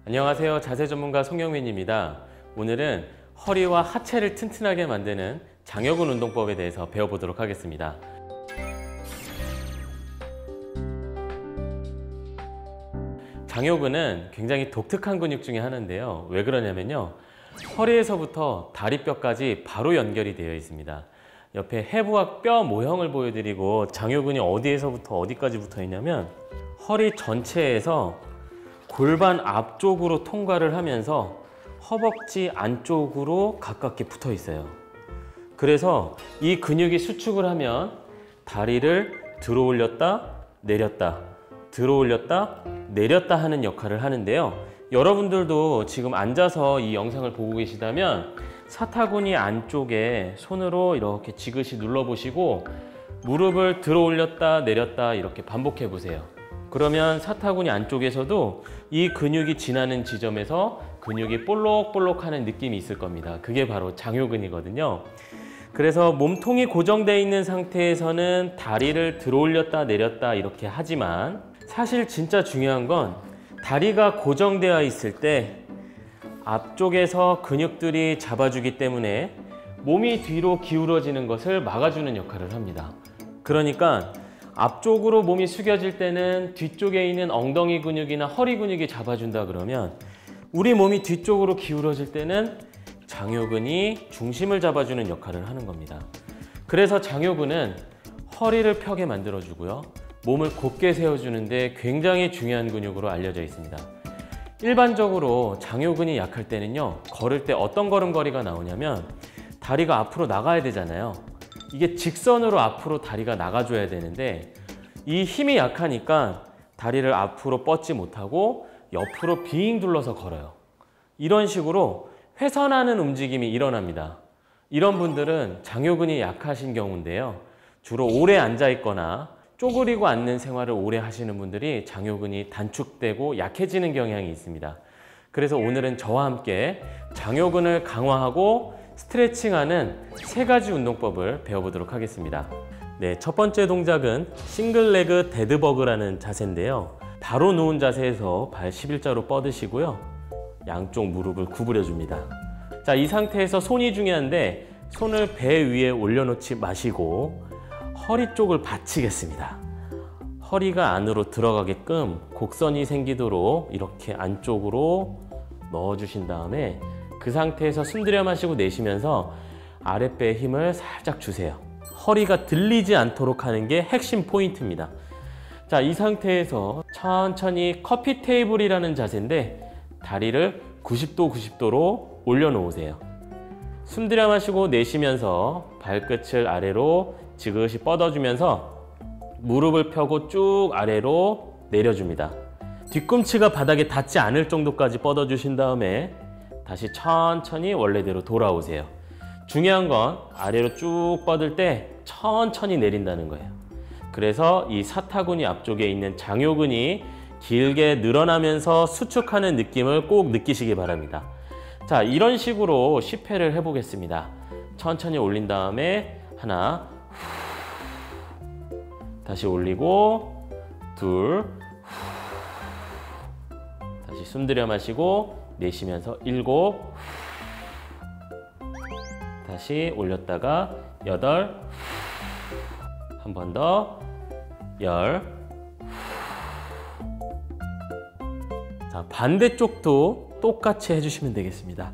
안녕하세요. 자세 전문가 송영민입니다. 오늘은 허리와 하체를 튼튼하게 만드는 장요근 운동법에 대해서 배워보도록 하겠습니다. 장요근은 굉장히 독특한 근육 중에 하나인데요. 왜 그러냐면요. 허리에서부터 다리뼈까지 바로 연결이 되어 있습니다. 옆에 해부학 뼈 모형을 보여드리고 장요근이 어디에서부터 어디까지 붙어 있냐면 허리 전체에서 골반 앞쪽으로 통과를 하면서 허벅지 안쪽으로 가깝게 붙어 있어요. 그래서 이 근육이 수축을 하면 다리를 들어 올렸다 내렸다 들어 올렸다 내렸다 하는 역할을 하는데요. 여러분들도 지금 앉아서 이 영상을 보고 계시다면 사타구니 안쪽에 손으로 이렇게 지그시 눌러 보시고 무릎을 들어 올렸다 내렸다 이렇게 반복해 보세요. 그러면 사타구니 안쪽에서도 이 근육이 지나는 지점에서 근육이 볼록볼록 하는 느낌이 있을 겁니다. 그게 바로 장요근이거든요. 그래서 몸통이 고정되어 있는 상태에서는 다리를 들어 올렸다 내렸다 이렇게 하지만 사실 진짜 중요한 건 다리가 고정되어 있을 때 앞쪽에서 근육들이 잡아주기 때문에 몸이 뒤로 기울어지는 것을 막아주는 역할을 합니다. 그러니까 앞쪽으로 몸이 숙여질 때는 뒤쪽에 있는 엉덩이 근육이나 허리 근육이 잡아준다 그러면 우리 몸이 뒤쪽으로 기울어질 때는 장요근이 중심을 잡아주는 역할을 하는 겁니다. 그래서 장요근은 허리를 펴게 만들어주고요. 몸을 곧게 세워주는데 굉장히 중요한 근육으로 알려져 있습니다. 일반적으로 장요근이 약할 때는요. 걸을 때 어떤 걸음걸이가 나오냐면 다리가 앞으로 나가야 되잖아요. 이게 직선으로 앞으로 다리가 나가줘야 되는데 이 힘이 약하니까 다리를 앞으로 뻗지 못하고 옆으로 빙 둘러서 걸어요. 이런 식으로 회선하는 움직임이 일어납니다. 이런 분들은 장요근이 약하신 경우인데요. 주로 오래 앉아 있거나 쪼그리고 앉는 생활을 오래 하시는 분들이 장요근이 단축되고 약해지는 경향이 있습니다. 그래서 오늘은 저와 함께 장요근을 강화하고 스트레칭하는 3가지 운동법을 배워보도록 하겠습니다. 네, 첫 번째 동작은 싱글레그 데드버그라는 자세인데요. 바로 누운 자세에서 발 11자로 뻗으시고요. 양쪽 무릎을 구부려 줍니다. 자, 이 상태에서 손이 중요한데 손을 배 위에 올려놓지 마시고 허리 쪽을 받치겠습니다. 허리가 안으로 들어가게끔 곡선이 생기도록 이렇게 안쪽으로 넣어주신 다음에 그 상태에서 숨 들여 마시고 내쉬면서 아랫배에 힘을 살짝 주세요. 허리가 들리지 않도록 하는 게 핵심 포인트입니다. 자, 이 상태에서 천천히 커피 테이블이라는 자세인데 다리를 90도로 올려놓으세요. 숨 들여 마시고 내쉬면서 발끝을 아래로 지그시 뻗어주면서 무릎을 펴고 쭉 아래로 내려줍니다. 뒤꿈치가 바닥에 닿지 않을 정도까지 뻗어주신 다음에 다시 천천히 원래대로 돌아오세요. 중요한 건 아래로 쭉 뻗을 때 천천히 내린다는 거예요. 그래서 이 사타구니 앞쪽에 있는 장요근이 길게 늘어나면서 수축하는 느낌을 꼭 느끼시기 바랍니다. 자, 이런 식으로 10회를 해보겠습니다. 천천히 올린 다음에 하나, 다시 올리고 둘, 다시 숨 들여 마시고 내쉬면서 7, 다시 올렸다가 8, 한 번 더 10. 자, 반대쪽도 똑같이 해주시면 되겠습니다.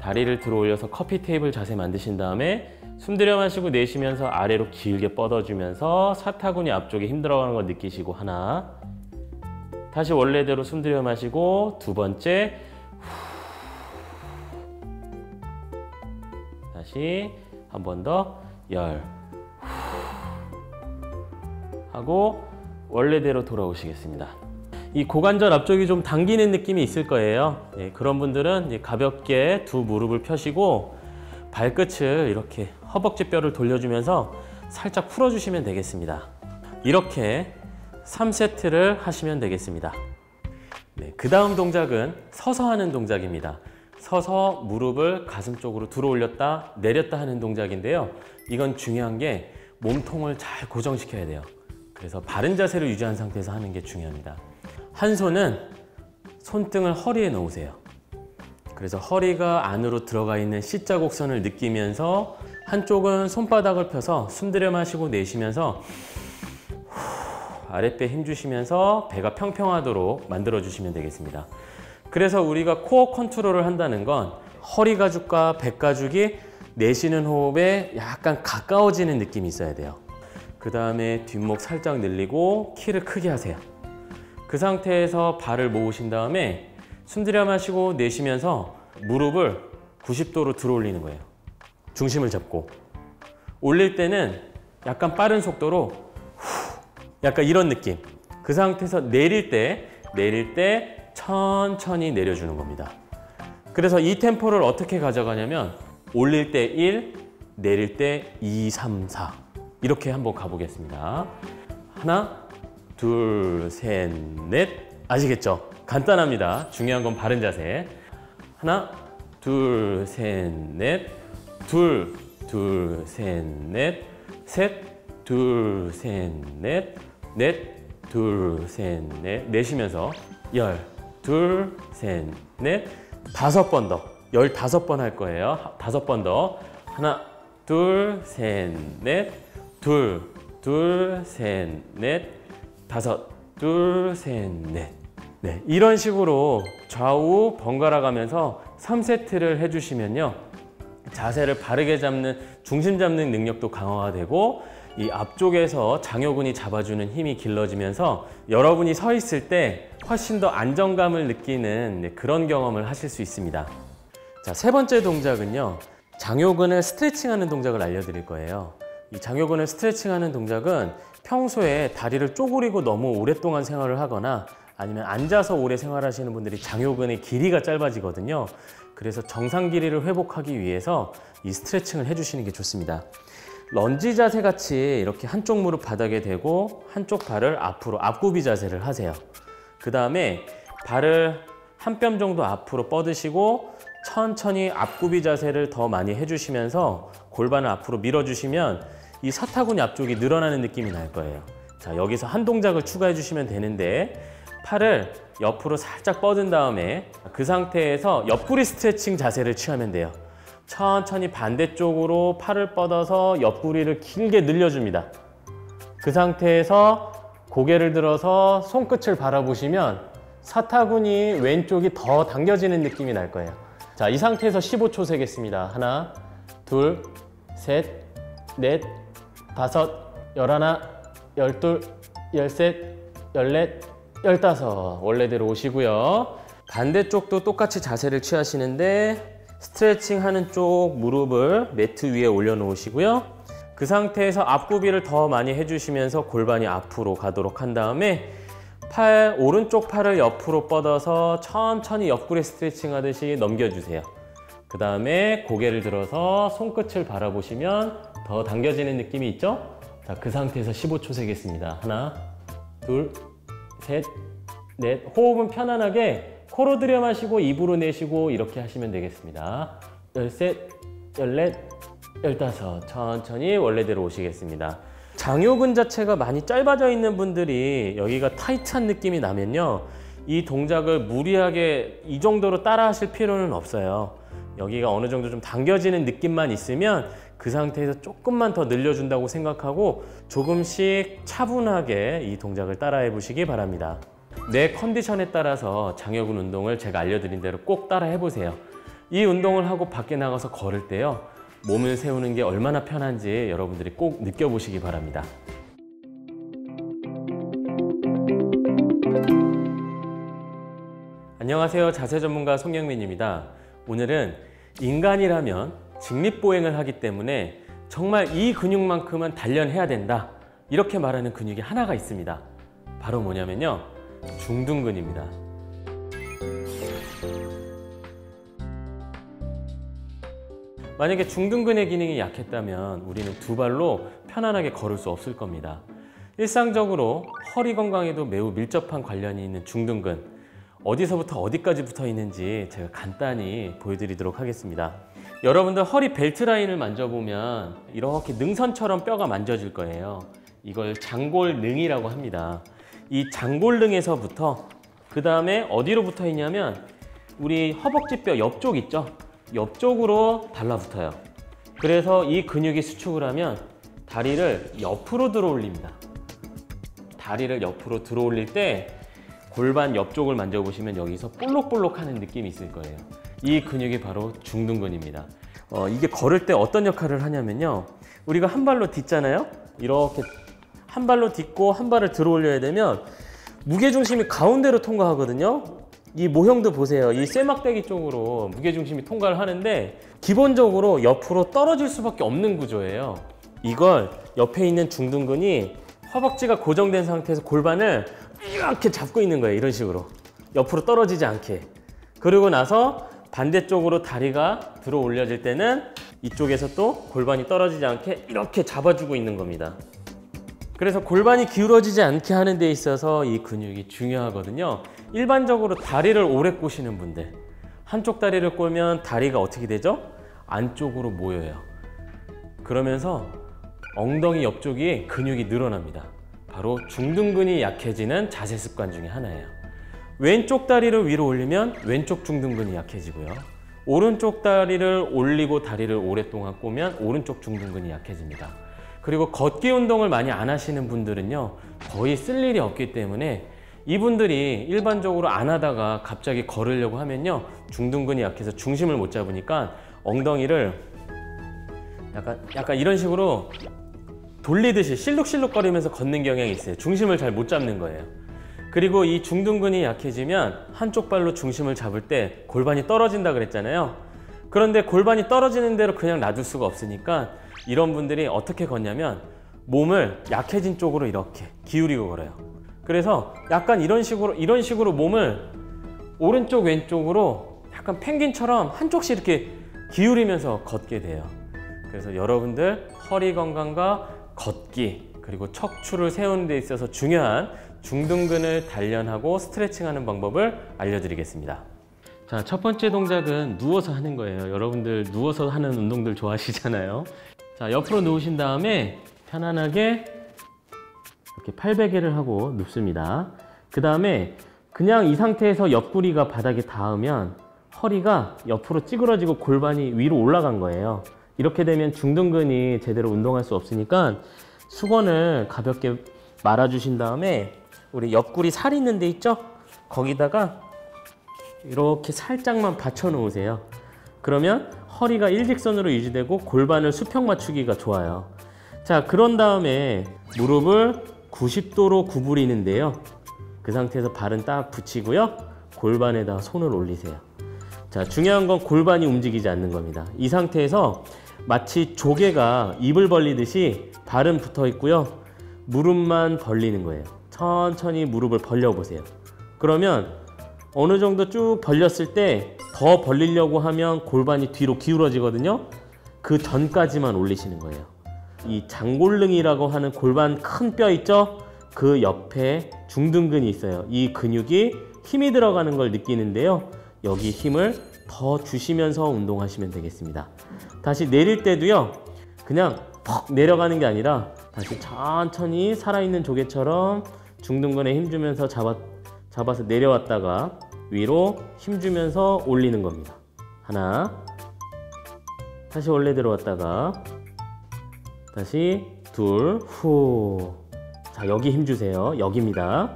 다리를 들어 올려서 커피 테이블 자세 만드신 다음에 숨 들여 마시고 내쉬면서 아래로 길게 뻗어주면서 사타구니 앞쪽에 힘 들어가는 거 느끼시고 하나, 다시 원래대로 숨 들여 마시고 두 번째, 다시 한 번 더 10 하고 원래대로 돌아오시겠습니다. 이 고관절 앞쪽이 좀 당기는 느낌이 있을 거예요. 네, 그런 분들은 가볍게 두 무릎을 펴시고 발끝을 이렇게 허벅지 뼈를 돌려주면서 살짝 풀어주시면 되겠습니다. 이렇게 3세트를 하시면 되겠습니다. 네, 그 다음 동작은 서서 하는 동작입니다. 서서 무릎을 가슴 쪽으로 들어 올렸다 내렸다 하는 동작인데요. 이건 중요한 게 몸통을 잘 고정시켜야 돼요. 그래서 바른 자세를 유지한 상태에서 하는 게 중요합니다. 한 손은 손등을 허리에 넣으세요. 그래서 허리가 안으로 들어가 있는 C자곡선을 느끼면서 한쪽은 손바닥을 펴서 숨 들여 마시고 내쉬면서 아랫배 힘 주시면서 배가 평평하도록 만들어 주시면 되겠습니다. 그래서 우리가 코어 컨트롤을 한다는 건 허리 가죽과 배 가죽이 내쉬는 호흡에 약간 가까워지는 느낌이 있어야 돼요. 그 다음에 뒷목 살짝 늘리고 키를 크게 하세요. 그 상태에서 발을 모으신 다음에 숨 들여 마시고 내쉬면서 무릎을 90도로 들어 올리는 거예요. 중심을 잡고 올릴 때는 약간 빠른 속도로 약간 이런 느낌. 그 상태에서 내릴 때 천천히 내려주는 겁니다. 그래서 이 템포를 어떻게 가져가냐면 올릴 때 1, 내릴 때 2, 3, 4 이렇게 한번 가보겠습니다. 하나, 둘, 셋, 넷. 아시겠죠? 간단합니다. 중요한 건 바른 자세. 하나, 둘, 셋, 넷. 둘, 둘, 셋, 넷. 셋, 둘, 셋, 넷. 넷, 둘, 셋, 넷. 내쉬면서 열, 둘, 셋, 넷. 5번 더. 15번 할 거예요. 5번 더. 하나, 둘, 셋, 넷. 둘, 둘, 셋, 넷. 5, 둘, 셋, 넷. 네, 이런 식으로 좌우 번갈아 가면서 3세트를 해주시면요. 자세를 바르게 잡는, 중심 잡는 능력도 강화가 되고 이 앞쪽에서 장요근이 잡아주는 힘이 길러지면서 여러분이 서 있을 때 훨씬 더 안정감을 느끼는 그런 경험을 하실 수 있습니다. 자, 세 번째 동작은요. 장요근을 스트레칭하는 동작을 알려드릴 거예요. 이 장요근을 스트레칭하는 동작은 평소에 다리를 쪼그리고 너무 오랫동안 생활을 하거나 아니면 앉아서 오래 생활하시는 분들이 장요근의 길이가 짧아지거든요. 그래서 정상 길이를 회복하기 위해서 이 스트레칭을 해주시는 게 좋습니다. 런지 자세 같이 이렇게 한쪽 무릎 바닥에 대고 한쪽 발을 앞으로 앞구비 자세를 하세요. 그 다음에 발을 한 뼘 정도 앞으로 뻗으시고 천천히 앞구비 자세를 더 많이 해주시면서 골반을 앞으로 밀어주시면 이 사타구니 앞쪽이 늘어나는 느낌이 날 거예요. 자, 여기서 한 동작을 추가해 주시면 되는데 팔을 옆으로 살짝 뻗은 다음에 그 상태에서 옆구리 스트레칭 자세를 취하면 돼요. 천천히 반대쪽으로 팔을 뻗어서 옆구리를 길게 늘려줍니다. 그 상태에서 고개를 들어서 손끝을 바라보시면 사타구니 왼쪽이 더 당겨지는 느낌이 날 거예요. 자, 이 상태에서 15초 세겠습니다. 하나, 둘, 셋, 넷, 5, 11, 12, 13, 14, 15. 원래대로 오시고요. 반대쪽도 똑같이 자세를 취하시는데 스트레칭 하는 쪽 무릎을 매트 위에 올려놓으시고요. 그 상태에서 앞구비를 더 많이 해주시면서 골반이 앞으로 가도록 한 다음에 오른쪽 팔을 옆으로 뻗어서 천천히 옆구리 스트레칭 하듯이 넘겨주세요. 그 다음에 고개를 들어서 손끝을 바라보시면 더 당겨지는 느낌이 있죠? 자, 그 상태에서 15초 세겠습니다. 하나, 둘, 셋, 넷. 호흡은 편안하게 코로 들여 마시고 입으로 내쉬고 이렇게 하시면 되겠습니다. 13, 14, 15. 천천히 원래대로 오시겠습니다. 장요근 자체가 많이 짧아져 있는 분들이 여기가 타이트한 느낌이 나면요. 이 동작을 무리하게 이 정도로 따라 하실 필요는 없어요. 여기가 어느 정도 좀 당겨지는 느낌만 있으면 그 상태에서 조금만 더 늘려준다고 생각하고 조금씩 차분하게 이 동작을 따라해 보시기 바랍니다. 내 컨디션에 따라서 장요근 운동을 제가 알려드린 대로 꼭 따라 해보세요. 이 운동을 하고 밖에 나가서 걸을 때요. 몸을 세우는 게 얼마나 편한지 여러분들이 꼭 느껴보시기 바랍니다. 안녕하세요. 자세 전문가 송영민입니다. 오늘은 인간이라면 직립보행을 하기 때문에 정말 이 근육만큼은 단련해야 된다. 이렇게 말하는 근육이 하나가 있습니다. 바로 뭐냐면요. 중둔근입니다. 만약에 중둔근의 기능이 약했다면 우리는 두 발로 편안하게 걸을 수 없을 겁니다. 일상적으로 허리 건강에도 매우 밀접한 관련이 있는 중둔근, 어디서부터 어디까지 붙어 있는지 제가 간단히 보여드리도록 하겠습니다. 여러분들 허리 벨트 라인을 만져보면 이렇게 능선처럼 뼈가 만져질 거예요. 이걸 장골능이라고 합니다. 이 장골능에서부터 그 다음에 어디로 붙어 있냐면 우리 허벅지뼈 옆쪽 있죠? 옆쪽으로 달라붙어요. 그래서 이 근육이 수축을 하면 다리를 옆으로 들어 올립니다. 다리를 옆으로 들어 올릴 때 골반 옆쪽을 만져보시면 여기서 볼록볼록 하는 느낌이 있을 거예요. 이 근육이 바로 중둔근입니다. 이게 걸을 때 어떤 역할을 하냐면요. 우리가 한 발로 딛잖아요. 이렇게 한 발로 딛고 한 발을 들어 올려야 되면 무게중심이 가운데로 통과하거든요. 이 모형도 보세요. 이 쇠막대기 쪽으로 무게중심이 통과를 하는데 기본적으로 옆으로 떨어질 수밖에 없는 구조예요. 이걸 옆에 있는 중둔근이 허벅지가 고정된 상태에서 골반을 이렇게 잡고 있는 거예요. 이런 식으로 옆으로 떨어지지 않게. 그리고 나서 반대쪽으로 다리가 들어 올려질 때는 이쪽에서 또 골반이 떨어지지 않게 이렇게 잡아주고 있는 겁니다. 그래서 골반이 기울어지지 않게 하는 데 있어서 이 근육이 중요하거든요. 일반적으로 다리를 오래 꼬시는 분들, 한쪽 다리를 꼬면 다리가 어떻게 되죠? 안쪽으로 모여요. 그러면서 엉덩이 옆쪽이 근육이 늘어납니다. 바로 중둔근이 약해지는 자세 습관 중에 하나예요. 왼쪽 다리를 위로 올리면 왼쪽 중둔근이 약해지고요. 오른쪽 다리를 올리고 다리를 오랫동안 꼬면 오른쪽 중둔근이 약해집니다. 그리고 걷기 운동을 많이 안 하시는 분들은요, 거의 쓸 일이 없기 때문에 이분들이 일반적으로 안 하다가 갑자기 걸으려고 하면요, 중둔근이 약해서 중심을 못 잡으니까 엉덩이를 약간 이런 식으로 돌리듯이 실룩실룩거리면서 걷는 경향이 있어요. 중심을 잘 못 잡는 거예요. 그리고 이 중둔근이 약해지면 한쪽 발로 중심을 잡을 때 골반이 떨어진다 그랬잖아요. 그런데 골반이 떨어지는 대로 그냥 놔둘 수가 없으니까 이런 분들이 어떻게 걷냐면 몸을 약해진 쪽으로 이렇게 기울이고 걸어요. 그래서 약간 이런 식으로 몸을 오른쪽 왼쪽으로 약간 펭귄처럼 한쪽씩 이렇게 기울이면서 걷게 돼요. 그래서 여러분들 허리 건강과 걷기 그리고 척추를 세우는 데 있어서 중요한 중둔근을 단련하고 스트레칭하는 방법을 알려드리겠습니다. 자, 첫 번째 동작은 누워서 하는 거예요. 여러분들 누워서 하는 운동들 좋아하시잖아요. 자, 옆으로 누우신 다음에 편안하게 이렇게 팔베개를 하고 눕습니다. 그 다음에 그냥 이 상태에서 옆구리가 바닥에 닿으면 허리가 옆으로 찌그러지고 골반이 위로 올라간 거예요. 이렇게 되면 중둔근이 제대로 운동할 수 없으니까 수건을 가볍게 말아주신 다음에 우리 옆구리 살 있는 데 있죠? 거기다가 이렇게 살짝만 받쳐 놓으세요. 그러면 허리가 일직선으로 유지되고 골반을 수평 맞추기가 좋아요. 자, 그런 다음에 무릎을 90도로 구부리는데요. 그 상태에서 발은 딱 붙이고요. 골반에다 손을 올리세요. 자, 중요한 건 골반이 움직이지 않는 겁니다. 이 상태에서 마치 조개가 입을 벌리듯이 발은 붙어 있고요. 무릎만 벌리는 거예요. 천천히 무릎을 벌려보세요. 그러면 어느 정도 쭉 벌렸을 때 더 벌리려고 하면 골반이 뒤로 기울어지거든요. 그 전까지만 올리시는 거예요. 이 장골릉이라고 하는 골반 큰 뼈 있죠? 그 옆에 중둔근이 있어요. 이 근육이 힘이 들어가는 걸 느끼는데요. 여기 힘을 더 주시면서 운동하시면 되겠습니다. 다시 내릴 때도요. 그냥 퍽 내려가는 게 아니라 다시 천천히 살아있는 조개처럼 중둔근에 힘주면서 잡아서 내려왔다가 위로 힘주면서 올리는 겁니다. 하나, 다시 원래 들어왔다가 다시 둘, 후. 자, 여기 힘주세요. 여기입니다.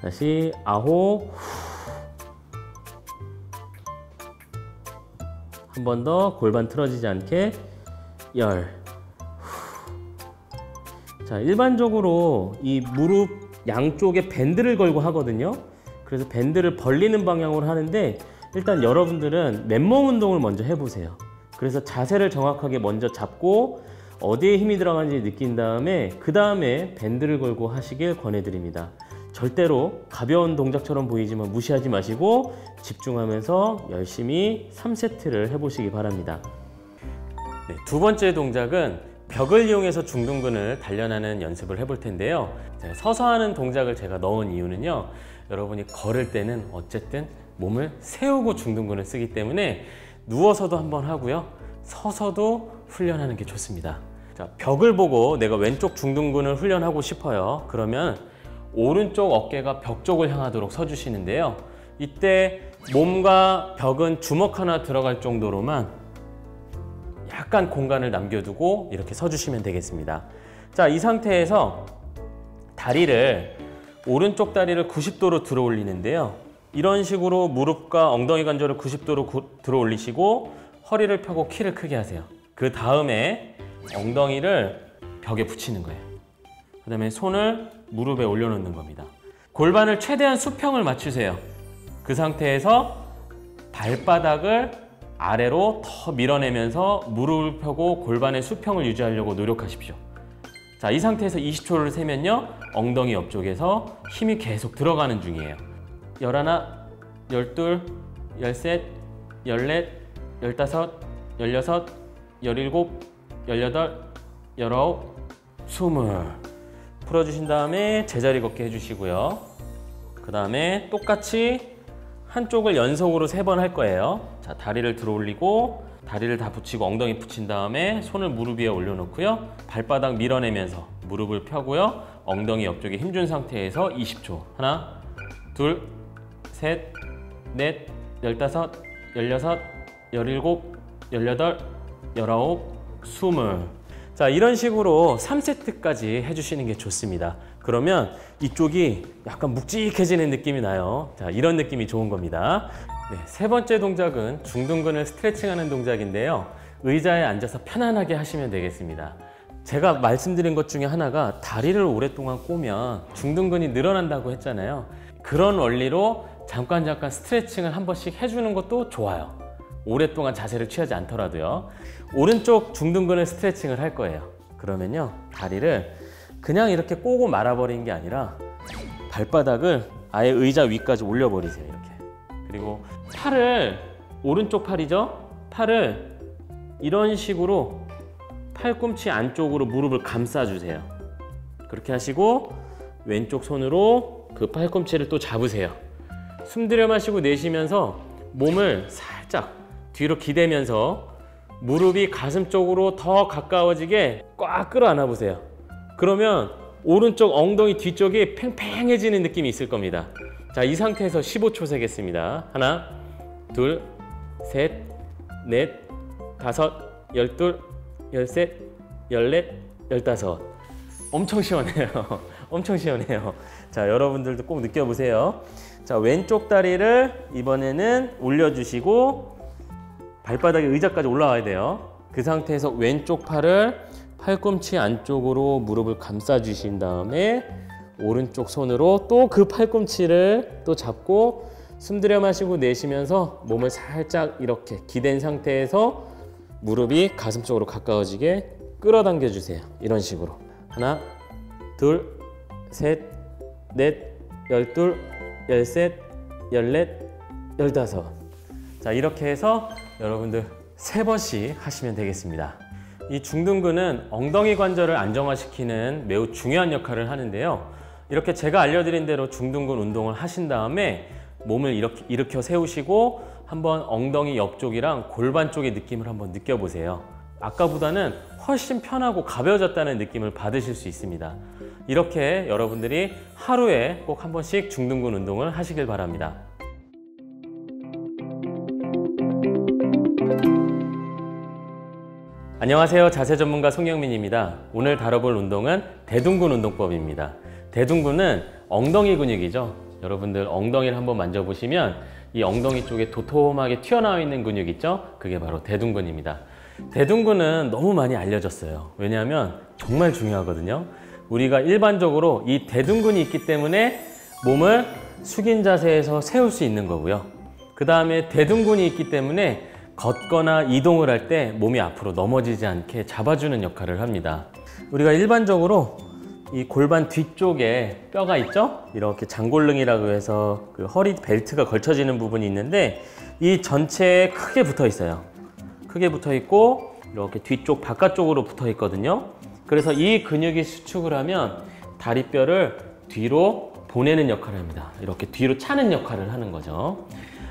다시 아홉, 한 번 더 골반 틀어지지 않게 열. 자, 일반적으로 이 무릎 양쪽에 밴드를 걸고 하거든요. 그래서 밴드를 벌리는 방향으로 하는데 일단 여러분들은 맨몸 운동을 먼저 해보세요. 그래서 자세를 정확하게 먼저 잡고 어디에 힘이 들어가는지 느낀 다음에 그 다음에 밴드를 걸고 하시길 권해드립니다. 절대로 가벼운 동작처럼 보이지만 무시하지 마시고 집중하면서 열심히 3세트를 해보시기 바랍니다. 네, 두 번째 동작은 벽을 이용해서 중둔근을 단련하는 연습을 해볼 텐데요. 서서 하는 동작을 제가 넣은 이유는요. 여러분이 걸을 때는 어쨌든 몸을 세우고 중둔근을 쓰기 때문에 누워서도 한번 하고요. 서서도 훈련하는 게 좋습니다. 자, 벽을 보고 내가 왼쪽 중둔근을 훈련하고 싶어요. 그러면 오른쪽 어깨가 벽 쪽을 향하도록 서주시는데요. 이때 몸과 벽은 주먹 하나 들어갈 정도로만 약간 공간을 남겨두고 이렇게 서주시면 되겠습니다. 자, 이 상태에서 오른쪽 다리를 90도로 들어 올리는데요. 이런 식으로 무릎과 엉덩이 관절을 90도로 들어 올리시고 허리를 펴고 키를 크게 하세요. 그 다음에 엉덩이를 벽에 붙이는 거예요. 그 다음에 손을 무릎에 올려놓는 겁니다. 골반을 최대한 수평을 맞추세요. 그 상태에서 발바닥을 아래로 더 밀어내면서 무릎을 펴고 골반의 수평을 유지하려고 노력하십시오. 자, 이 상태에서 20초를 세면요, 엉덩이 옆쪽에서 힘이 계속 들어가는 중이에요. 11, 12, 13, 14, 15, 16, 17, 18, 19, 20. 풀어주신 다음에 제자리 걷기 해주시고요. 그 다음에 똑같이 한쪽을 연속으로 3번 할 거예요. 자, 다리를 들어 올리고 다리를 다 붙이고 엉덩이 붙인 다음에 손을 무릎 위에 올려놓고요. 발바닥 밀어내면서 무릎을 펴고요. 엉덩이 옆쪽에 힘준 상태에서 20초. 하나, 둘, 셋, 넷, 15, 16, 17, 18, 19, 20. 자, 이런 식으로 3세트까지 해주시는 게 좋습니다. 그러면 이쪽이 약간 묵직해지는 느낌이 나요. 자, 이런 느낌이 좋은 겁니다. 네, 세 번째 동작은 중둔근을 스트레칭하는 동작인데요. 의자에 앉아서 편안하게 하시면 되겠습니다. 제가 말씀드린 것 중에 하나가 다리를 오랫동안 꼬면 중둔근이 늘어난다고 했잖아요. 그런 원리로 잠깐 스트레칭을 한 번씩 해주는 것도 좋아요. 오랫동안 자세를 취하지 않더라도요. 오른쪽 중둔근을 스트레칭을 할 거예요. 그러면요, 다리를 그냥 이렇게 꼬고 말아버리는 게 아니라 발바닥을 아예 의자 위까지 올려버리세요. 이렇게. 그리고 팔을, 오른쪽 팔이죠? 팔을 이런 식으로 팔꿈치 안쪽으로 무릎을 감싸주세요. 그렇게 하시고 왼쪽 손으로 그 팔꿈치를 또 잡으세요. 숨 들여 마시고 내쉬면서 몸을 살짝 뒤로 기대면서 무릎이 가슴 쪽으로 더 가까워지게 꽉 끌어안아 보세요. 그러면 오른쪽 엉덩이 뒤쪽이 팽팽해지는 느낌이 있을 겁니다. 자, 이 상태에서 15초 세겠습니다. 하나, 둘, 셋, 넷, 다섯, 12, 13, 14, 15. 엄청 시원해요. 엄청 시원해요. 자, 여러분들도 꼭 느껴보세요. 자, 왼쪽 다리를 이번에는 올려주시고 발바닥이 의자까지 올라와야 돼요. 그 상태에서 왼쪽 팔을 팔꿈치 안쪽으로 무릎을 감싸 주신 다음에 오른쪽 손으로 또 그 팔꿈치를 또 잡고 숨 들여 마시고 내쉬면서 몸을 살짝 이렇게 기댄 상태에서 무릎이 가슴 쪽으로 가까워지게 끌어당겨 주세요. 이런 식으로. 하나, 둘, 셋, 넷, 12, 13, 14, 15. 자, 이렇게 해서 여러분들 3번씩 하시면 되겠습니다. 이 중둔근은 엉덩이 관절을 안정화시키는 매우 중요한 역할을 하는데요. 이렇게 제가 알려드린 대로 중둔근 운동을 하신 다음에 몸을 이렇게 일으켜 세우시고 한번 엉덩이 옆쪽이랑 골반 쪽의 느낌을 한번 느껴보세요. 아까보다는 훨씬 편하고 가벼워졌다는 느낌을 받으실 수 있습니다. 이렇게 여러분들이 하루에 꼭 한 번씩 중둔근 운동을 하시길 바랍니다. 안녕하세요. 자세 전문가 송영민입니다. 오늘 다뤄볼 운동은 대둔근 운동법입니다. 대둔근은 엉덩이 근육이죠. 여러분들 엉덩이를 한번 만져보시면 이 엉덩이 쪽에 도톰하게 튀어나와 있는 근육 있죠? 그게 바로 대둔근입니다. 대둔근은 너무 많이 알려졌어요. 왜냐하면 정말 중요하거든요. 우리가 일반적으로 이 대둔근이 있기 때문에 몸을 숙인 자세에서 세울 수 있는 거고요. 그 다음에 대둔근이 있기 때문에 걷거나 이동을 할 때 몸이 앞으로 넘어지지 않게 잡아주는 역할을 합니다. 우리가 일반적으로 이 골반 뒤쪽에 뼈가 있죠? 이렇게 장골릉이라고 해서 그 허리 벨트가 걸쳐지는 부분이 있는데 이 전체에 크게 붙어 있어요. 크게 붙어 있고 이렇게 뒤쪽 바깥쪽으로 붙어 있거든요. 그래서 이 근육이 수축을 하면 다리뼈를 뒤로 보내는 역할을 합니다. 이렇게 뒤로 차는 역할을 하는 거죠.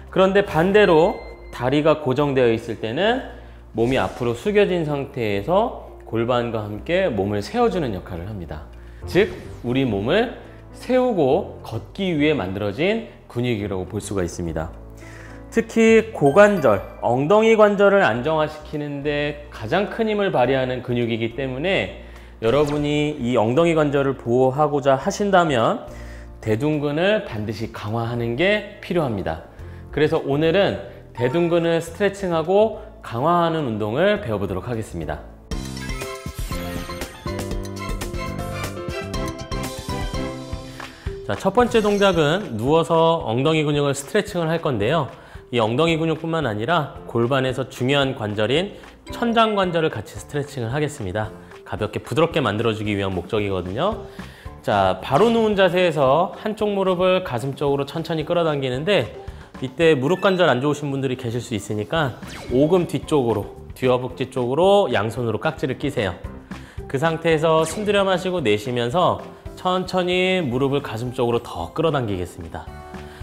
그런데 반대로 다리가 고정되어 있을 때는 몸이 앞으로 숙여진 상태에서 골반과 함께 몸을 세워주는 역할을 합니다. 즉, 우리 몸을 세우고 걷기 위해 만들어진 근육이라고 볼 수가 있습니다. 특히 고관절, 엉덩이 관절을 안정화시키는데 가장 큰 힘을 발휘하는 근육이기 때문에 여러분이 이 엉덩이 관절을 보호하고자 하신다면 대둔근을 반드시 강화하는 게 필요합니다. 그래서 오늘은 대둔근을 스트레칭하고 강화하는 운동을 배워보도록 하겠습니다. 자, 첫 번째 동작은 누워서 엉덩이 근육을 스트레칭을 할 건데요. 이 엉덩이 근육뿐만 아니라 골반에서 중요한 관절인 천장 관절을 같이 스트레칭을 하겠습니다. 가볍게 부드럽게 만들어주기 위한 목적이거든요. 자, 바로 누운 자세에서 한쪽 무릎을 가슴 쪽으로 천천히 끌어당기는데 이때 무릎 관절 안 좋으신 분들이 계실 수 있으니까 오금 뒤쪽으로, 뒤허벅지 쪽으로 양손으로 깍지를 끼세요. 그 상태에서 숨 들여 마시고 내쉬면서 천천히 무릎을 가슴 쪽으로 더 끌어당기겠습니다.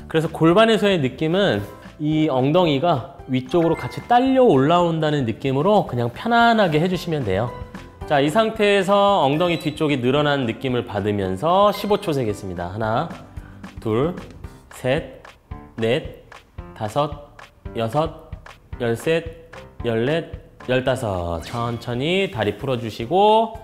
그래서 골반에서의 느낌은 이 엉덩이가 위쪽으로 같이 딸려 올라온다는 느낌으로 그냥 편안하게 해주시면 돼요. 자, 이 상태에서 엉덩이 뒤쪽이 늘어난 느낌을 받으면서 15초 세겠습니다. 하나, 둘, 셋, 넷, 다섯, 여섯, 열셋, 열넷, 열다섯. 천천히 다리 풀어주시고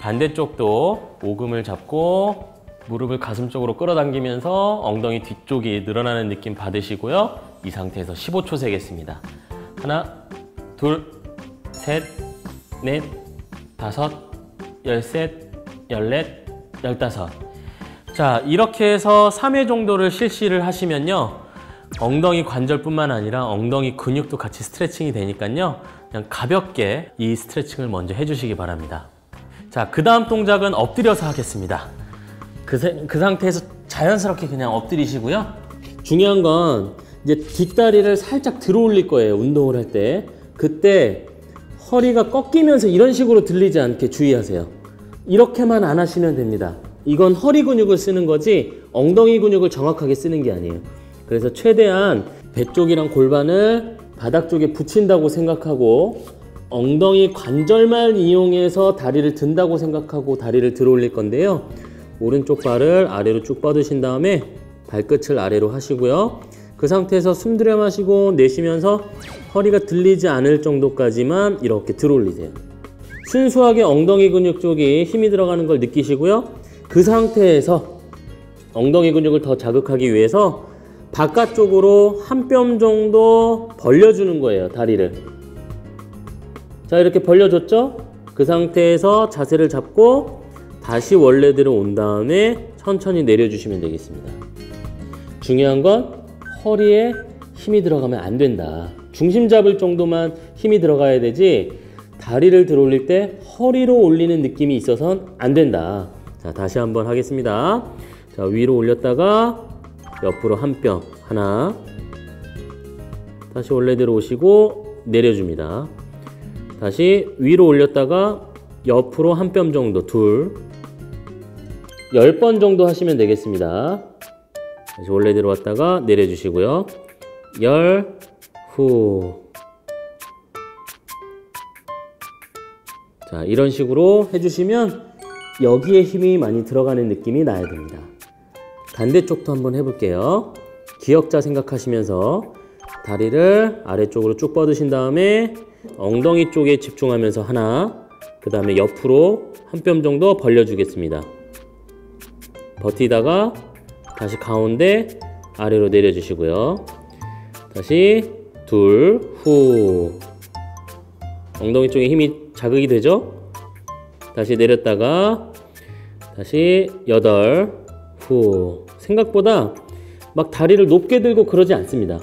반대쪽도 오금을 잡고 무릎을 가슴 쪽으로 끌어당기면서 엉덩이 뒤쪽이 늘어나는 느낌 받으시고요. 이 상태에서 15초 세겠습니다. 하나, 둘, 셋, 넷, 다섯, 열셋, 열넷, 열다섯. 자, 이렇게 해서 3회 정도를 실시를 하시면요. 엉덩이 관절뿐만 아니라 엉덩이 근육도 같이 스트레칭이 되니까요. 그냥 가볍게 이 스트레칭을 먼저 해주시기 바랍니다. 자, 그 다음 동작은 엎드려서 하겠습니다. 그 상태에서 자연스럽게 그냥 엎드리시고요. 중요한 건 이제 뒷다리를 살짝 들어 올릴 거예요. 운동을 할 때. 그때 허리가 꺾이면서 이런 식으로 들리지 않게 주의하세요. 이렇게만 안 하시면 됩니다. 이건 허리 근육을 쓰는 거지 엉덩이 근육을 정확하게 쓰는 게 아니에요. 그래서 최대한 배 쪽이랑 골반을 바닥 쪽에 붙인다고 생각하고 엉덩이 관절만 이용해서 다리를 든다고 생각하고 다리를 들어 올릴 건데요. 오른쪽 발을 아래로 쭉 뻗으신 다음에 발끝을 아래로 하시고요. 그 상태에서 숨 들여 마시고 내쉬면서 허리가 들리지 않을 정도까지만 이렇게 들어 올리세요. 순수하게 엉덩이 근육 쪽이 힘이 들어가는 걸 느끼시고요. 그 상태에서 엉덩이 근육을 더 자극하기 위해서 바깥쪽으로 한 뼘 정도 벌려주는 거예요. 다리를. 자, 이렇게 벌려줬죠? 그 상태에서 자세를 잡고 다시 원래대로 온 다음에 천천히 내려주시면 되겠습니다. 중요한 건 허리에 힘이 들어가면 안 된다. 중심 잡을 정도만 힘이 들어가야 되지 다리를 들어 올릴 때 허리로 올리는 느낌이 있어서는 안 된다. 자, 다시 한번 하겠습니다. 자, 위로 올렸다가 옆으로 한 뼘 하나, 다시 원래대로 오시고 내려줍니다. 다시 위로 올렸다가 옆으로 한 뼘 정도 둘, 10번 정도 하시면 되겠습니다. 다시 원래대로 왔다가 내려주시고요. 후. 자, 이런 식으로 해주시면 여기에 힘이 많이 들어가는 느낌이 나야 됩니다. 반대쪽도 한번 해볼게요. 기역자 생각하시면서 다리를 아래쪽으로 쭉 뻗으신 다음에 엉덩이 쪽에 집중하면서 하나, 그 다음에 옆으로 한 뼘 정도 벌려주겠습니다. 버티다가 다시 가운데 아래로 내려주시고요. 다시 둘, 후. 엉덩이 쪽에 힘이 자극이 되죠? 다시 내렸다가 다시 8, 후. 생각보다 막 다리를 높게 들고 그러지 않습니다.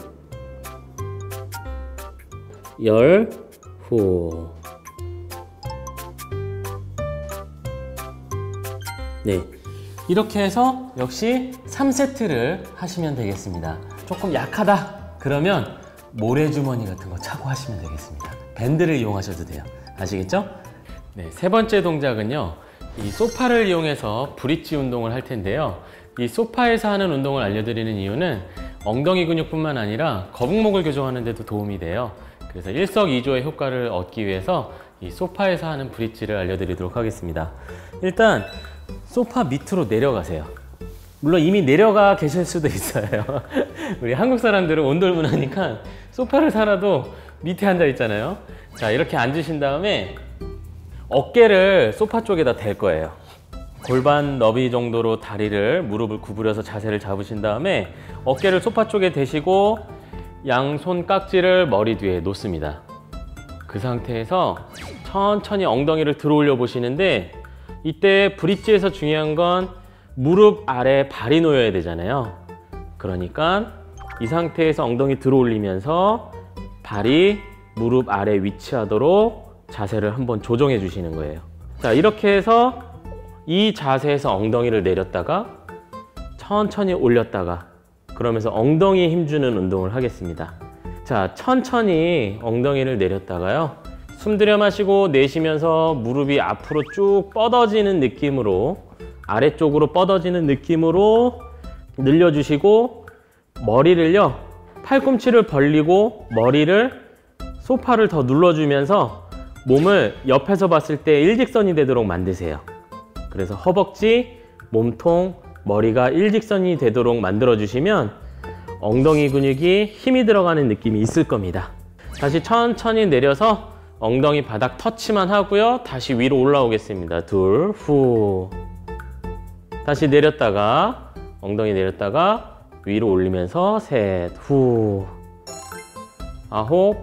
10, 후. 네. 이렇게 해서 역시 3세트를 하시면 되겠습니다. 조금 약하다 그러면 모래주머니 같은 거 차고 하시면 되겠습니다. 밴드를 이용하셔도 돼요. 아시겠죠? 네, 세 번째 동작은요, 이 소파를 이용해서 브릿지 운동을 할 텐데요. 이 소파에서 하는 운동을 알려드리는 이유는 엉덩이 근육뿐만 아니라 거북목을 교정하는 데도 도움이 돼요. 그래서 일석이조의 효과를 얻기 위해서 이 소파에서 하는 브릿지를 알려드리도록 하겠습니다. 일단 소파 밑으로 내려가세요. 물론 이미 내려가 계실 수도 있어요. 우리 한국 사람들은 온돌문화니까 소파를 사놔도 밑에 앉아 있잖아요. 자, 이렇게 앉으신 다음에 어깨를 소파 쪽에다 댈 거예요. 골반 너비 정도로 다리를, 무릎을 구부려서 자세를 잡으신 다음에 어깨를 소파 쪽에 대시고 양손 깍지를 머리 뒤에 놓습니다. 그 상태에서 천천히 엉덩이를 들어 올려 보시는데, 이때 브릿지에서 중요한 건 무릎 아래 발이 놓여야 되잖아요. 그러니까 이 상태에서 엉덩이 들어 올리면서 발이 무릎 아래 위치하도록 자세를 한번 조정해 주시는 거예요. 자, 이렇게 해서 이 자세에서 엉덩이를 내렸다가 천천히 올렸다가, 그러면서 엉덩이에 힘주는 운동을 하겠습니다. 자, 천천히 엉덩이를 내렸다가요, 숨 들여 마시고 내쉬면서 무릎이 앞으로 쭉 뻗어지는 느낌으로, 아래쪽으로 뻗어지는 느낌으로 늘려주시고, 머리를요, 팔꿈치를 벌리고 머리를 소파를 더 눌러주면서 몸을 옆에서 봤을 때 일직선이 되도록 만드세요. 그래서 허벅지, 몸통, 머리가 일직선이 되도록 만들어 주시면 엉덩이 근육이 힘이 들어가는 느낌이 있을 겁니다. 다시 천천히 내려서 엉덩이 바닥 터치만 하고요, 다시 위로 올라오겠습니다. 둘, 후. 다시 내렸다가 엉덩이 내렸다가 위로 올리면서 셋, 후. 아홉,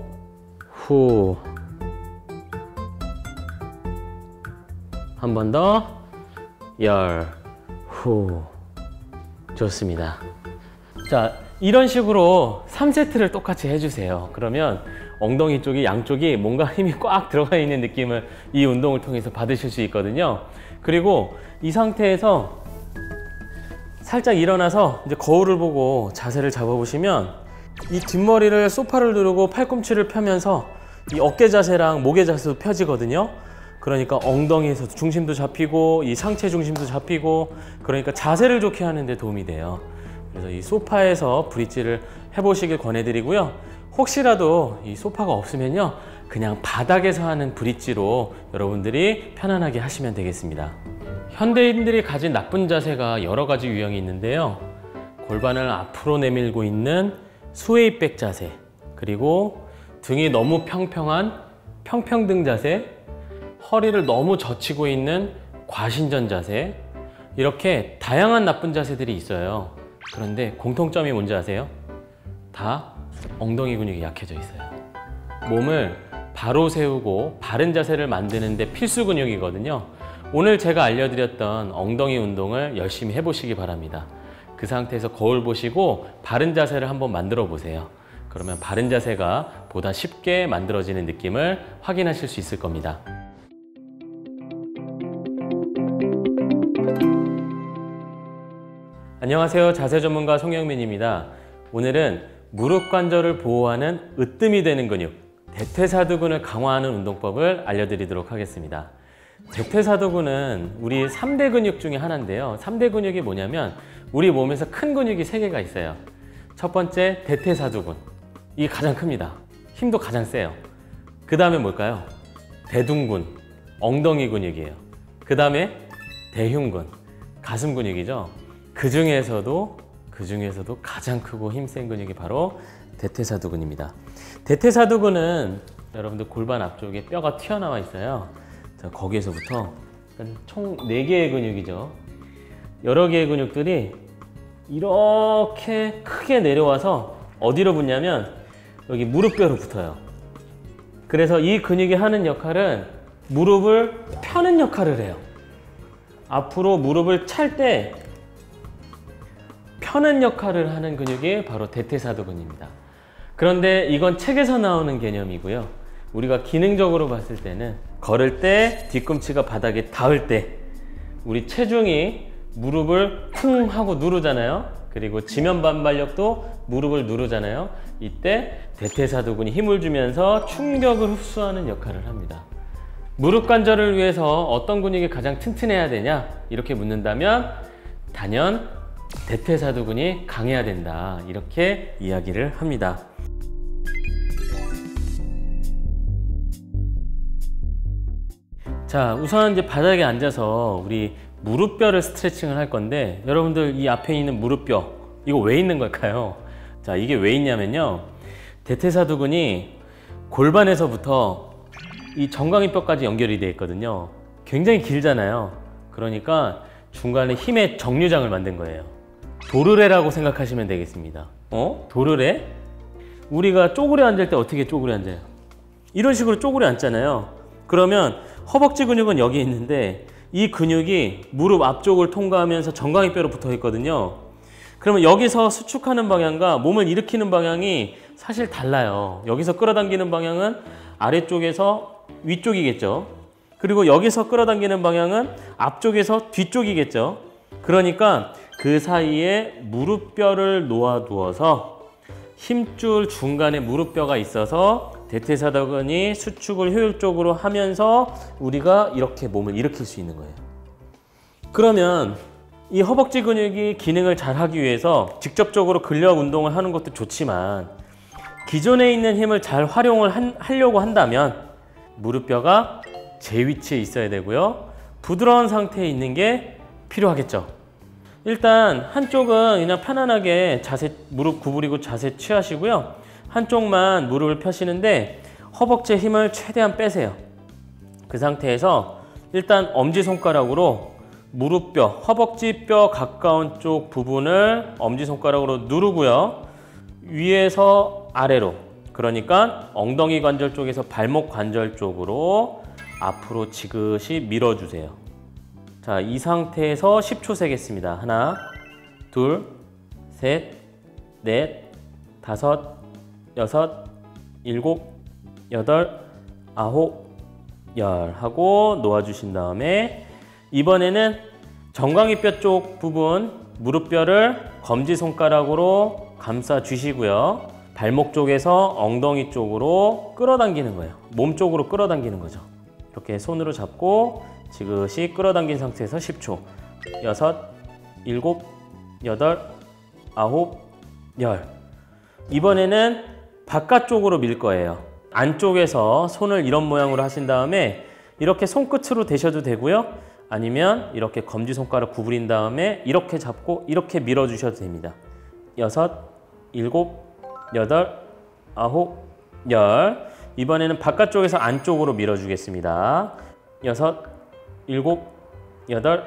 후. 한 번 더, 열, 후. 좋습니다. 자, 이런 식으로 3세트를 똑같이 해주세요. 그러면 엉덩이 쪽이, 양쪽이 뭔가 힘이 꽉 들어가 있는 느낌을 이 운동을 통해서 받으실 수 있거든요. 그리고 이 상태에서 살짝 일어나서 이제 거울을 보고 자세를 잡아보시면, 이 뒷머리를 소파를 누르고 팔꿈치를 펴면서 이 어깨 자세랑 목의 자세도 펴지거든요. 그러니까 엉덩이에서 중심도 잡히고 이 상체 중심도 잡히고, 그러니까 자세를 좋게 하는 데 도움이 돼요. 그래서 이 소파에서 브릿지를 해보시길 권해드리고요. 혹시라도 이 소파가 없으면요, 그냥 바닥에서 하는 브릿지로 여러분들이 편안하게 하시면 되겠습니다. 현대인들이 가진 나쁜 자세가 여러 가지 유형이 있는데요. 골반을 앞으로 내밀고 있는 스웨이백 자세, 그리고 등이 너무 평평한 평평등 자세, 허리를 너무 젖히고 있는 과신전 자세, 이렇게 다양한 나쁜 자세들이 있어요. 그런데 공통점이 뭔지 아세요? 다 엉덩이 근육이 약해져 있어요. 몸을 바로 세우고 바른 자세를 만드는 데 필수 근육이거든요. 오늘 제가 알려드렸던 엉덩이 운동을 열심히 해보시기 바랍니다. 그 상태에서 거울 보시고 바른 자세를 한번 만들어 보세요. 그러면 바른 자세가 보다 쉽게 만들어지는 느낌을 확인하실 수 있을 겁니다. 안녕하세요. 자세 전문가 송영민입니다. 오늘은 무릎 관절을 보호하는 으뜸이 되는 근육, 대퇴사두근을 강화하는 운동법을 알려드리도록 하겠습니다. 대퇴사두근은 우리 3대 근육 중에 하나인데요. 3대 근육이 뭐냐면 우리 몸에서 큰 근육이 3개가 있어요. 첫 번째 대퇴사두근, 이게 가장 큽니다. 힘도 가장 세요. 그 다음에 뭘까요? 대둔근, 엉덩이 근육이에요. 그 다음에 대흉근, 가슴 근육이죠. 그 중에서도 가장 크고 힘센 근육이 바로 대퇴사두근입니다. 대퇴사두근은 여러분들 골반 앞쪽에 뼈가 튀어나와 있어요. 자, 거기에서부터 총 4개의 근육이죠. 여러 개의 근육들이 이렇게 크게 내려와서 어디로 붙냐면 여기 무릎뼈로 붙어요. 그래서 이 근육이 하는 역할은 무릎을 펴는 역할을 해요. 앞으로 무릎을 찰 때 펴는 역할을 하는 근육이 바로 대퇴사두근입니다. 그런데 이건 책에서 나오는 개념이고요. 우리가 기능적으로 봤을 때는 걸을 때 뒤꿈치가 바닥에 닿을 때 우리 체중이 무릎을 쿵 하고 누르잖아요. 그리고 지면 반발력도 무릎을 누르잖아요. 이때 대퇴사두근이 힘을 주면서 충격을 흡수하는 역할을 합니다. 무릎 관절을 위해서 어떤 근육이 가장 튼튼해야 되냐? 이렇게 묻는다면 단연 대퇴사두근이 강해야 된다, 이렇게 이야기를 합니다. 자, 우선 이제 바닥에 앉아서 우리 무릎뼈를 스트레칭을 할 건데, 여러분들 이 앞에 있는 무릎뼈, 이거 왜 있는 걸까요? 자, 이게 왜 있냐면요, 대퇴사두근이 골반에서부터 이 정강이뼈까지 연결이 되어 있거든요. 굉장히 길잖아요. 그러니까 중간에 힘의 정류장을 만든 거예요. 도르래라고 생각하시면 되겠습니다. 도르래? 우리가 쪼그려 앉을 때 어떻게 쪼그려 앉아요? 이런 식으로 쪼그려 앉잖아요. 그러면 허벅지 근육은 여기 있는데 이 근육이 무릎 앞쪽을 통과하면서 정강이뼈로 붙어 있거든요. 그러면 여기서 수축하는 방향과 몸을 일으키는 방향이 사실 달라요. 여기서 끌어당기는 방향은 아래쪽에서 위쪽이겠죠. 그리고 여기서 끌어당기는 방향은 앞쪽에서 뒤쪽이겠죠. 그러니까 그 사이에 무릎뼈를 놓아두어서 힘줄 중간에 무릎뼈가 있어서 대퇴사두근이 수축을 효율적으로 하면서 우리가 이렇게 몸을 일으킬 수 있는 거예요. 그러면 이 허벅지 근육이 기능을 잘 하기 위해서 직접적으로 근력 운동을 하는 것도 좋지만 기존에 있는 힘을 잘 활용을 하려고 한다면 무릎뼈가 제 위치에 있어야 되고요. 부드러운 상태에 있는 게 필요하겠죠. 일단 한쪽은 그냥 편안하게 자세, 무릎 구부리고 자세 취하시고요. 한쪽만 무릎을 펴시는데 허벅지에 힘을 최대한 빼세요. 그 상태에서 일단 엄지손가락으로 무릎뼈, 허벅지뼈 가까운 쪽 부분을 엄지손가락으로 누르고요. 위에서 아래로, 그러니까 엉덩이 관절 쪽에서 발목 관절 쪽으로 앞으로 지그시 밀어주세요. 자, 이 상태에서 10초 세겠습니다. 하나, 둘, 셋, 넷, 다섯, 여섯, 일곱, 여덟, 아홉, 열 하고 놓아주신 다음에 이번에는 정강이뼈 쪽 부분 무릎뼈를 검지손가락으로 감싸 주시고요. 발목 쪽에서 엉덩이 쪽으로 끌어당기는 거예요. 몸 쪽으로 끌어당기는 거죠. 이렇게 손으로 잡고 지그시 끌어당긴 상태에서 10초. 여섯, 일곱, 여덟, 아홉, 열. 이번에는 바깥쪽으로 밀 거예요. 안쪽에서 손을 이런 모양으로 하신 다음에 이렇게 손끝으로 대셔도 되고요. 아니면 이렇게 검지손가락 구부린 다음에 이렇게 잡고 이렇게 밀어주셔도 됩니다. 여섯, 일곱, 여덟, 아홉, 열. 이번에는 바깥쪽에서 안쪽으로 밀어주겠습니다. 여섯, 일곱, 여덟,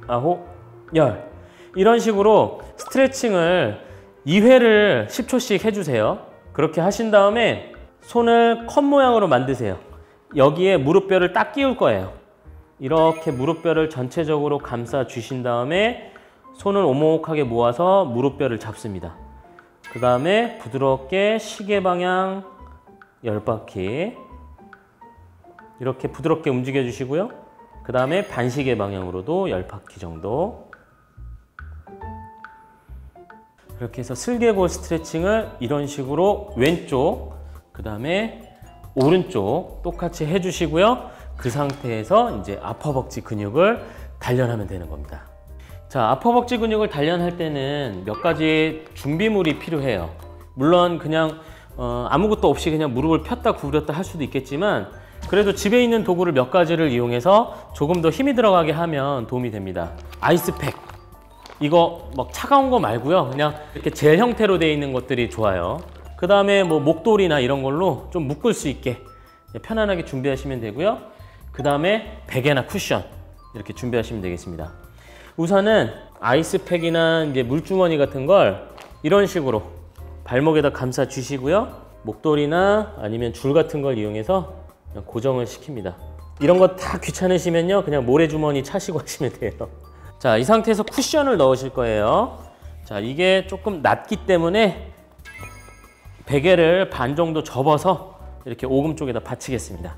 아홉, 열. 이런 식으로 스트레칭을 2회를 10초씩 해주세요. 그렇게 하신 다음에 손을 컵 모양으로 만드세요. 여기에 무릎뼈를 딱 끼울 거예요. 이렇게 무릎뼈를 전체적으로 감싸 주신 다음에 손을 오목하게 모아서 무릎뼈를 잡습니다. 그 다음에 부드럽게 시계 방향 10바퀴 이렇게 부드럽게 움직여 주시고요. 그 다음에 반시계 방향으로도 10바퀴 정도. 이렇게 해서 슬개골 스트레칭을 이런 식으로 왼쪽, 그 다음에 오른쪽 똑같이 해주시고요. 그 상태에서 이제 앞허벅지 근육을 단련하면 되는 겁니다. 자, 앞허벅지 근육을 단련할 때는 몇 가지 준비물이 필요해요. 물론 그냥 아무것도 없이 그냥 무릎을 폈다 구부렸다 할 수도 있겠지만 그래도 집에 있는 도구를 몇 가지를 이용해서 조금 더 힘이 들어가게 하면 도움이 됩니다. 아이스팩, 이거 막 차가운 거 말고요. 그냥 이렇게 젤 형태로 되어 있는 것들이 좋아요. 그 다음에 뭐 목도리나 이런 걸로 좀 묶을 수 있게 편안하게 준비하시면 되고요. 그 다음에 베개나 쿠션 이렇게 준비하시면 되겠습니다. 우선은 아이스팩이나 이제 물주머니 같은 걸 이런 식으로 발목에다 감싸 주시고요. 목도리나 아니면 줄 같은 걸 이용해서 그냥 고정을 시킵니다. 이런 거 다 귀찮으시면요, 그냥 모래주머니 차시고 하시면 돼요. 자, 이 상태에서 쿠션을 넣으실 거예요. 자, 이게 조금 낮기 때문에 베개를 반 정도 접어서 이렇게 오금 쪽에다 받치겠습니다.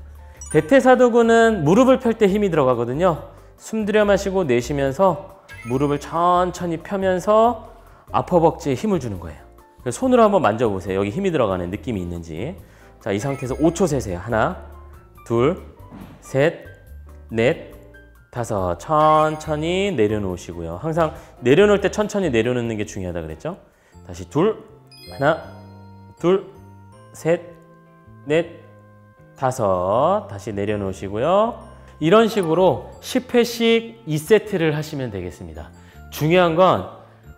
대퇴사두근은 무릎을 펼 때 힘이 들어가거든요. 숨 들여 마시고 내쉬면서 무릎을 천천히 펴면서 앞허벅지에 힘을 주는 거예요. 손으로 한번 만져보세요. 여기 힘이 들어가는 느낌이 있는지. 자, 이 상태에서 5초 세세요. 하나, 둘, 셋, 넷, 다섯. 천천히 내려놓으시고요. 항상 내려놓을 때 천천히 내려놓는 게 중요하다 그랬죠? 다시 둘, 하나, 둘, 셋, 넷, 다섯. 다시 내려놓으시고요. 이런 식으로 10회씩 2세트를 하시면 되겠습니다. 중요한 건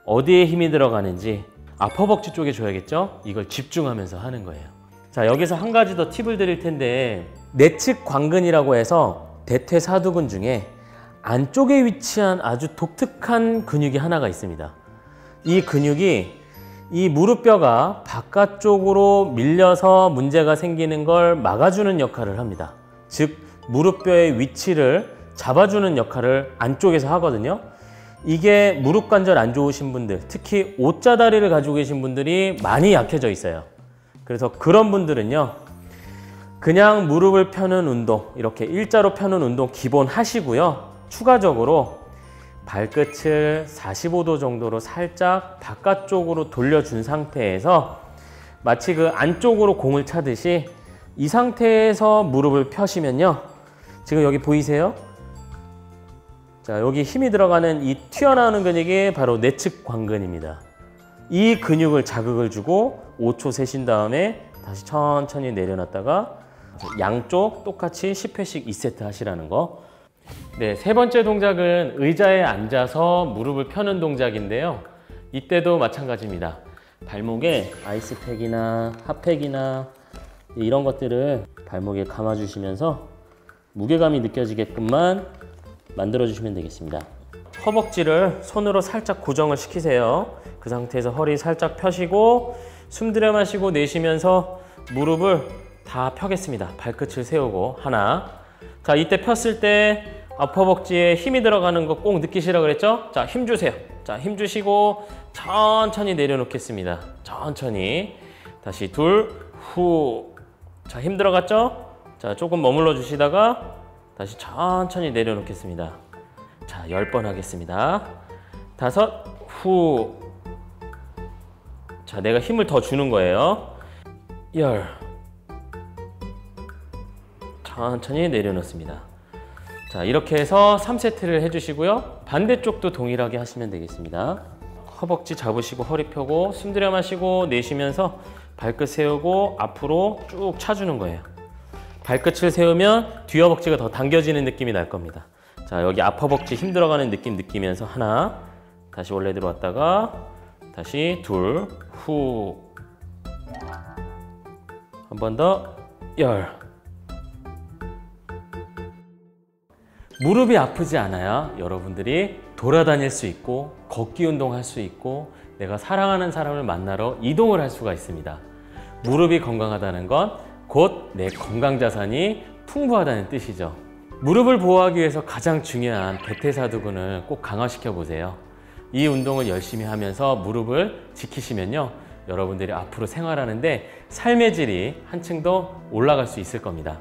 어디에 힘이 들어가는지 아퍼벅지 쪽에 줘야겠죠? 이걸 집중하면서 하는 거예요. 자, 여기서 한 가지 더 팁을 드릴 텐데, 내측 광근이라고 해서 대퇴사두근 중에 안쪽에 위치한 아주 독특한 근육이 하나가 있습니다. 이 근육이 이 무릎뼈가 바깥쪽으로 밀려서 문제가 생기는 걸 막아주는 역할을 합니다. 즉 무릎뼈의 위치를 잡아주는 역할을 안쪽에서 하거든요. 이게 무릎 관절 안 좋으신 분들, 특히 O자다리를 가지고 계신 분들이 많이 약해져 있어요. 그래서 그런 분들은요, 그냥 무릎을 펴는 운동, 이렇게 일자로 펴는 운동 기본 하시고요. 추가적으로 발끝을 45도 정도로 살짝 바깥쪽으로 돌려준 상태에서 마치 그 안쪽으로 공을 차듯이 이 상태에서 무릎을 펴시면요. 지금 여기 보이세요? 자, 여기 힘이 들어가는 이 튀어나오는 근육이 바로 내측 광근입니다. 이 근육을 자극을 주고 5초 세신 다음에 다시 천천히 내려놨다가 양쪽 똑같이 10회씩 2세트 하시라는 거. 네, 세 번째 동작은 의자에 앉아서 무릎을 펴는 동작인데요. 이때도 마찬가지입니다. 발목에 아이스팩이나 핫팩이나 이런 것들을 발목에 감아주시면서 무게감이 느껴지게끔만 만들어주시면 되겠습니다. 허벅지를 손으로 살짝 고정을 시키세요. 그 상태에서 허리 살짝 펴시고 숨 들여 마시고 내쉬면서 무릎을 다 펴겠습니다. 발끝을 세우고 하나. 자, 이때 폈을 때 아퍼벅지에 힘이 들어가는 거 꼭 느끼시라고 그랬죠? 자, 힘 주세요. 자, 힘 주시고 천천히 내려놓겠습니다. 천천히. 다시 둘, 후. 자, 힘 들어갔죠? 자, 조금 머물러 주시다가 다시 천천히 내려놓겠습니다. 자, 10번 하겠습니다. 다섯, 후. 자, 내가 힘을 더 주는 거예요. 10. 천천히 내려놓습니다. 자, 이렇게 해서 3세트를 해주시고요. 반대쪽도 동일하게 하시면 되겠습니다. 허벅지 잡으시고 허리 펴고 숨 들여 마시고 내쉬면서 발끝 세우고 앞으로 쭉 차주는 거예요. 발끝을 세우면 뒤허벅지가 더 당겨지는 느낌이 날 겁니다. 자, 여기 앞허벅지 힘 들어가는 느낌 느끼면서 하나, 다시 원래대로 왔다가 다시 둘, 후. 한 번 더, 10. 무릎이 아프지 않아야 여러분들이 돌아다닐 수 있고 걷기 운동할 수 있고 내가 사랑하는 사람을 만나러 이동을 할 수가 있습니다. 무릎이 건강하다는 건 곧 내 건강 자산이 풍부하다는 뜻이죠. 무릎을 보호하기 위해서 가장 중요한 대퇴사두근을 꼭 강화시켜 보세요. 이 운동을 열심히 하면서 무릎을 지키시면요, 여러분들이 앞으로 생활하는데 삶의 질이 한층 더 올라갈 수 있을 겁니다.